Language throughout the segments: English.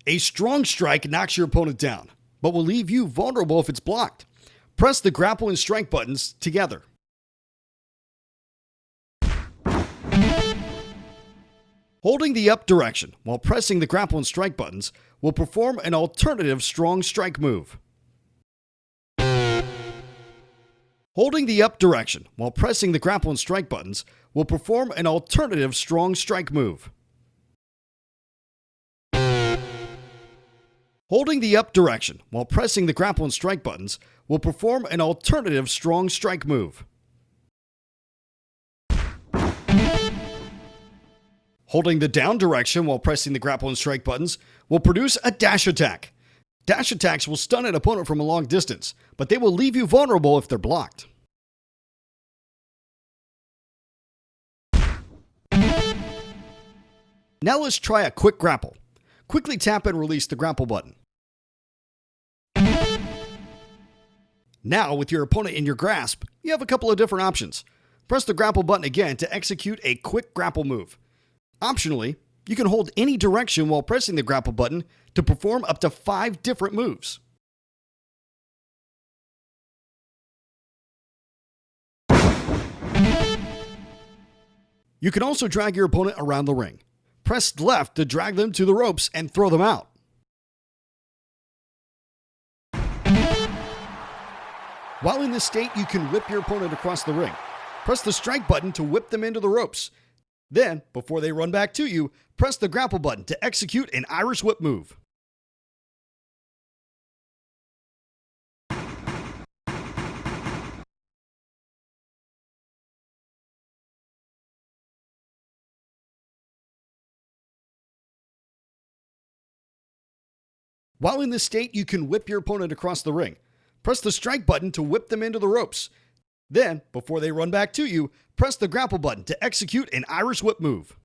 A strong strike knocks your opponent down, but will leave you vulnerable if it's blocked. Press the grapple and strike buttons together. Holding the up direction while pressing the grapple and strike buttons will perform an alternative strong strike move. Holding the up direction while pressing the grapple and strike buttons will perform an alternative strong strike move. Holding the up direction while pressing the grapple and strike buttons will perform an alternative strong strike move. Holding the down direction while pressing the grapple and strike buttons will produce a dash attack. Dash attacks will stun an opponent from a long distance, but they will leave you vulnerable if they're blocked. Now let's try a quick grapple. Quickly tap and release the grapple button. Now, with your opponent in your grasp, you have a couple of different options. Press the grapple button again to execute a quick grapple move. Optionally, you can hold any direction while pressing the grapple button to perform up to 5 different moves. You can also drag your opponent around the ring. Press left to drag them to the ropes and throw them out. While in this state, you can whip your opponent across the ring. Press the strike button to whip them into the ropes. Then, before they run back to you, press the grapple button to execute an Irish whip move. While in this state, you can whip your opponent across the ring. Press the strike button to whip them into the ropes. Then, before they run back to you, press the grapple button to execute an Irish whip move.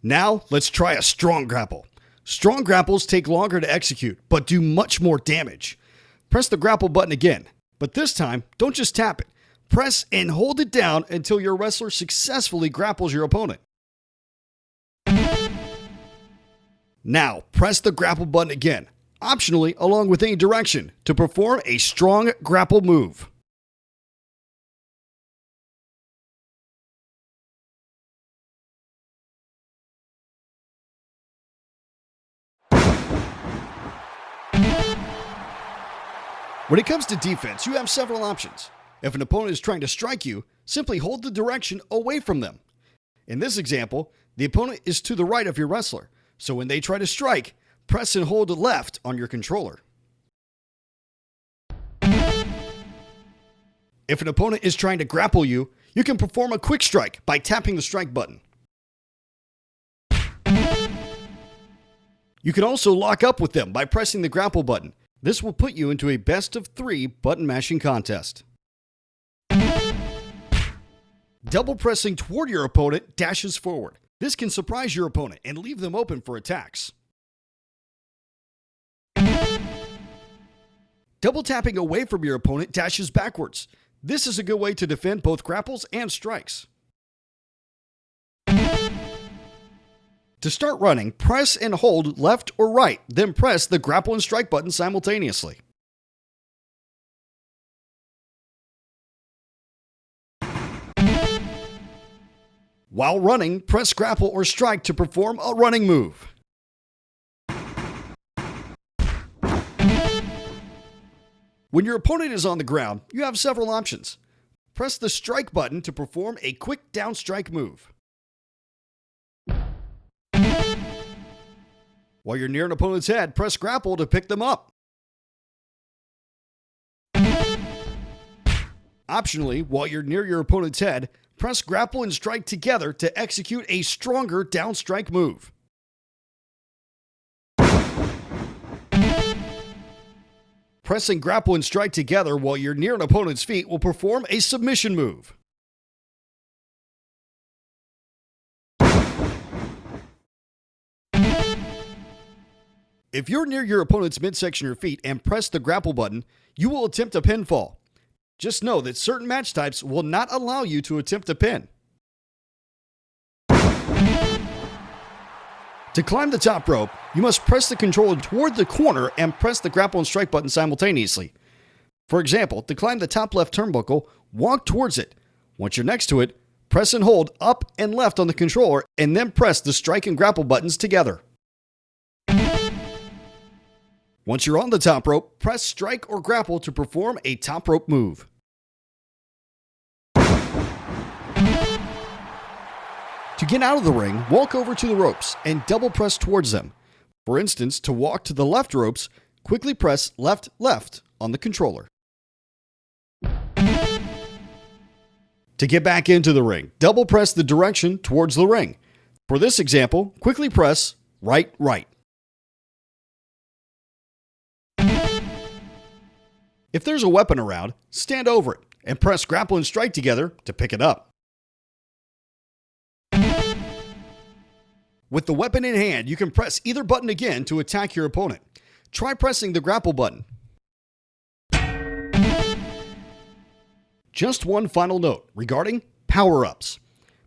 Now, let's try a strong grapple. Strong grapples take longer to execute, but do much more damage. Press the grapple button again, but this time, don't just tap it. Press and hold it down until your wrestler successfully grapples your opponent. Now, press the grapple button again, optionally along with any direction, to perform a strong grapple move. When it comes to defense, you have several options. If an opponent is trying to strike you, simply hold the direction away from them. In this example, the opponent is to the right of your wrestler, so when they try to strike, press and hold left on your controller. If an opponent is trying to grapple you, you can perform a quick strike by tapping the strike button. You can also lock up with them by pressing the grapple button. This will put you into a best of 3 button mashing contest. Double pressing toward your opponent dashes forward. This can surprise your opponent and leave them open for attacks. Double tapping away from your opponent dashes backwards. This is a good way to defend both grapples and strikes. To start running, press and hold left or right, then press the grapple and strike button simultaneously. While running, press grapple or strike to perform a running move. When your opponent is on the ground, you have several options. Press the strike button to perform a quick down strike move. While you're near an opponent's head, press grapple to pick them up. Optionally, while you're near your opponent's head, press grapple and strike together to execute a stronger down strike move. Pressing grapple and strike together while you're near an opponent's feet will perform a submission move. If you're near your opponent's midsection or feet and press the grapple button, you will attempt a pinfall. Just know that certain match types will not allow you to attempt a pin. To climb the top rope, you must press the controller toward the corner and press the grapple and strike button simultaneously. For example, to climb the top left turnbuckle, walk towards it. Once you're next to it, press and hold up and left on the controller and then press the strike and grapple buttons together. Once you're on the top rope, press strike or grapple to perform a top rope move. To get out of the ring, walk over to the ropes and double press towards them. For instance, to walk to the left ropes, quickly press left, left on the controller. To get back into the ring, double press the direction towards the ring. For this example, quickly press right, right. If there's a weapon around, stand over it and press grapple and strike together to pick it up. With the weapon in hand, you can press either button again to attack your opponent. Try pressing the grapple button. Just one final note regarding power-ups.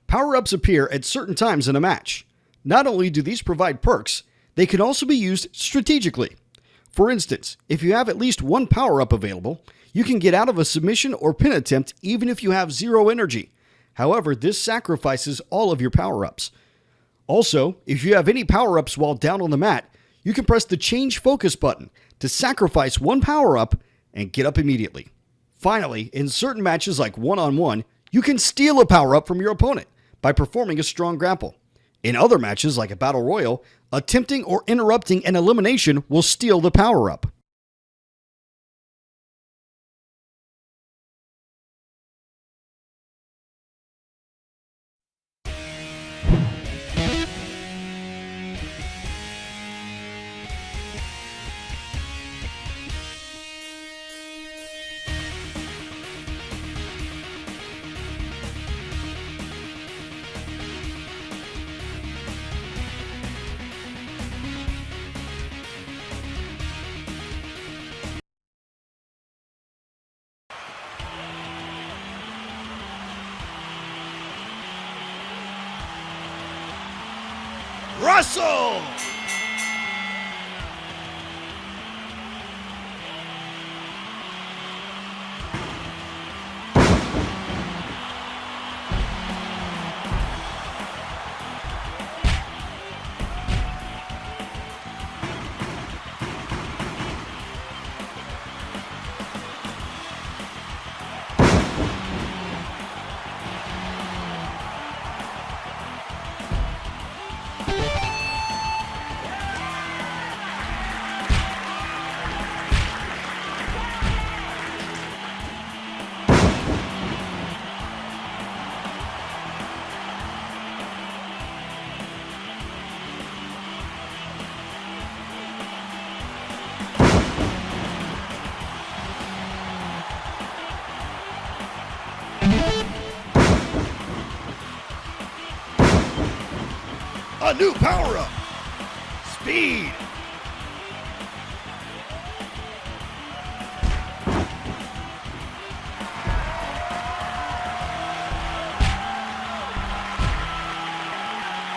Power-ups appear at certain times in a match. Not only do these provide perks, they can also be used strategically. For instance, if you have at least one power-up available, you can get out of a submission or pin attempt even if you have 0 energy. However, this sacrifices all of your power-ups. Also, if you have any power-ups while down on the mat, you can press the change focus button to sacrifice one power-up and get up immediately. Finally, in certain matches like one-on-one, you can steal a power-up from your opponent by performing a strong grapple. In other matches like a battle royal, attempting or interrupting an elimination will steal the power-up. Russell! A new power-up! Speed!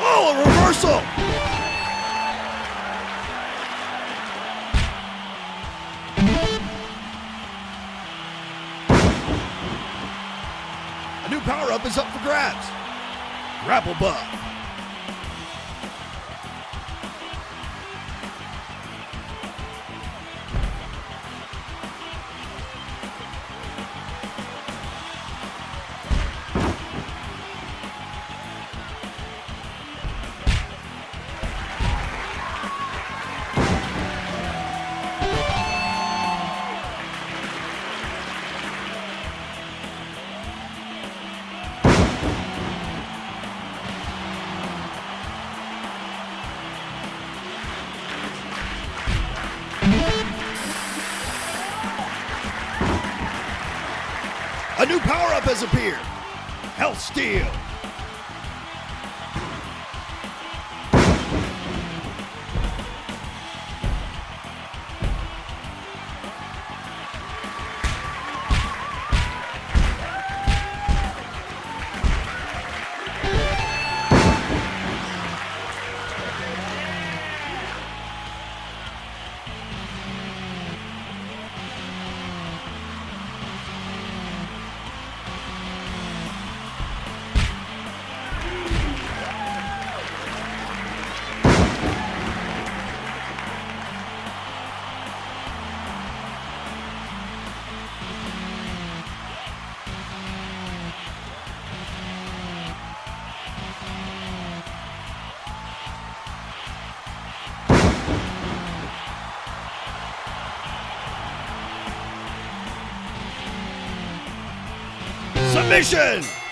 Oh, a reversal! A new power-up is up for grabs. Grapple buff. A new power-up has appeared. Health Steal. Submission!